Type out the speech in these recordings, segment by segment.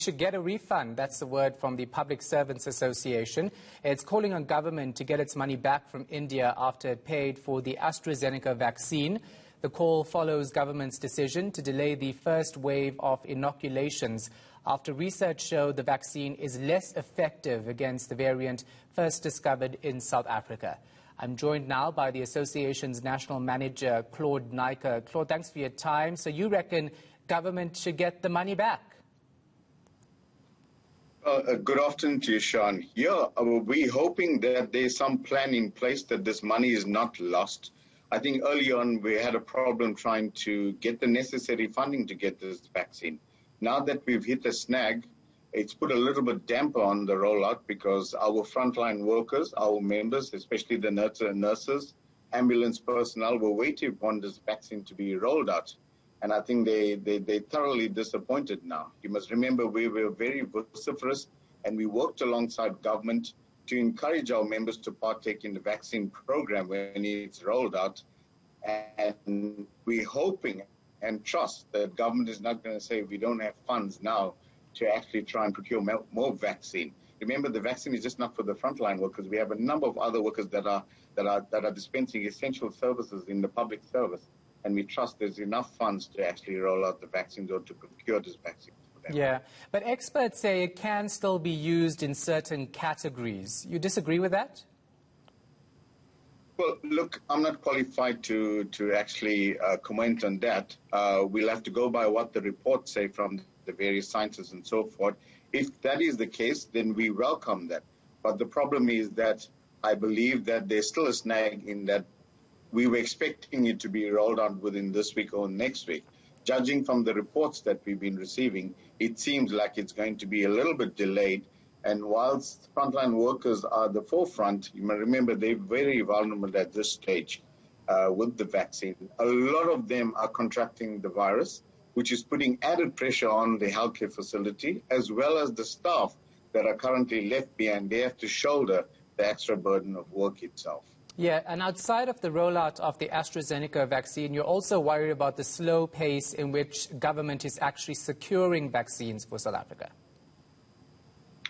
should get a refund. That's the word from the Public Servants Association. It's calling on government to get its money back from India after it paid for the AstraZeneca vaccine. The call follows government's decision to delay the first wave of inoculations after research showed the vaccine is less effective against the variant first discovered in South Africa. I'm joined now by the association's national manager, Claude Nyker. Claude, thanks for your time. So you reckon government should get the money back? Good afternoon to you, Sean. Yeah, we're hoping that there's some plan in place that this money is not lost. I think early on we had a problem trying to get the necessary funding to get this vaccine. Now that we've hit a snag, it's put a little bit damper on the rollout because our frontline workers, our members, especially the nurses, ambulance personnel, were waiting upon this vaccine to be rolled out. And I think they're thoroughly disappointed now. You must remember we were very vociferous and we worked alongside government to encourage our members to partake in the vaccine program when it's rolled out. And we're hoping and trust that government is not going to say we don't have funds now to actually try and procure more vaccine. Remember, the vaccine is just not for the frontline workers. We have a number of other workers that are dispensing essential services in the public service. And we trust there's enough funds to actually roll out the vaccines or to procure this vaccine for them. Yeah, but experts say it can still be used in certain categories. You disagree with that? Well, look, I'm not qualified to actually comment on that. We'll have to go by what the reports say from the various scientists and so forth. If that is the case, then we welcome that. But the problem is that I believe that there's still a snag in that we were expecting it to be rolled out within this week or next week. Judging from the reports that we've been receiving, it seems like it's going to be a little bit delayed. And whilst frontline workers are the forefront, you may remember they're very vulnerable at this stage with the vaccine. A lot of them are contracting the virus, which is putting added pressure on the healthcare facility, as well as the staff that are currently left behind. They have to shoulder the extra burden of work itself. Yeah, and outside of the rollout of the AstraZeneca vaccine, you're also worried about the slow pace in which government is actually securing vaccines for South Africa.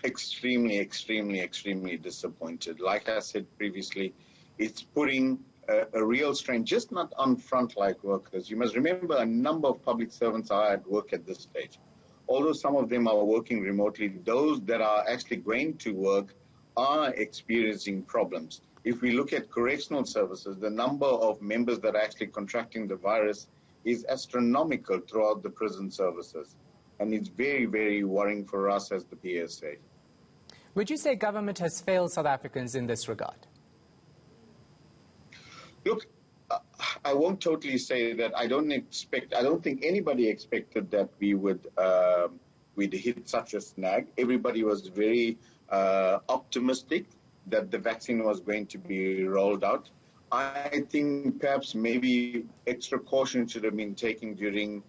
Extremely, extremely, extremely disappointed. Like I said previously, it's putting a real strain, just not on frontline workers. You must remember a number of public servants are at work at this stage. Although some of them are working remotely, those that are actually going to work are experiencing problems. If we look at correctional services, the number of members that are actually contracting the virus is astronomical throughout the prison services. And it's very, very worrying for us as the PSA. Would you say government has failed South Africans in this regard? Look, I won't totally say that. I don't think anybody expected that we'd hit such a snag. Everybody was very optimistic that the vaccine was going to be rolled out. I think perhaps maybe extra caution should have been taken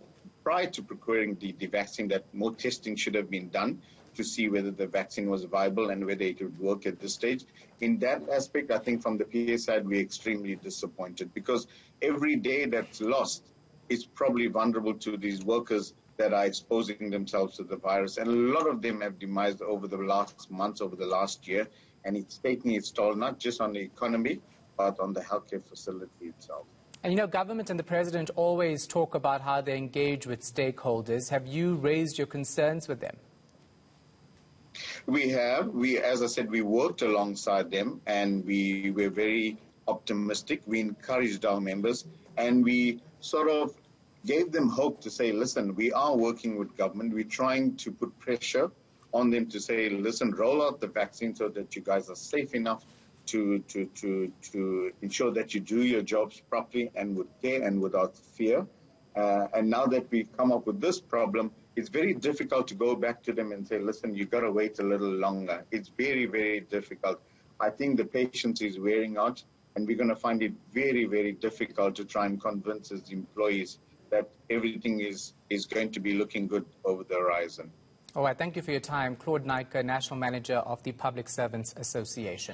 prior to procuring the vaccine, that more testing should have been done to see whether the vaccine was viable and whether it would work at this stage. In that aspect, I think from the PA side, we're extremely disappointed because every day that's lost is probably vulnerable to these workers that are exposing themselves to the virus. And a lot of them have demised over the last months, over the last year. And it's taking its toll, not just on the economy, but on the healthcare facility itself. And you know, government and the president always talk about how they engage with stakeholders. Have you raised your concerns with them? We have. As I said, we worked alongside them and we were very optimistic. We encouraged our members and we sort of gave them hope to say, listen, we are working with government. We're trying to put pressure on them to say, listen, roll out the vaccine so that you guys are safe enough to ensure that you do your jobs properly and with care and without fear. And now that we've come up with this problem, it's very difficult to go back to them and say, listen, you've got to wait a little longer. It's very, very difficult. I think the patience is wearing out, and we're going to find it very, very difficult to try and convince as employees that everything is going to be looking good over the horizon. All right, thank you for your time. Claude Nyker, National Manager of the Public Servants Association.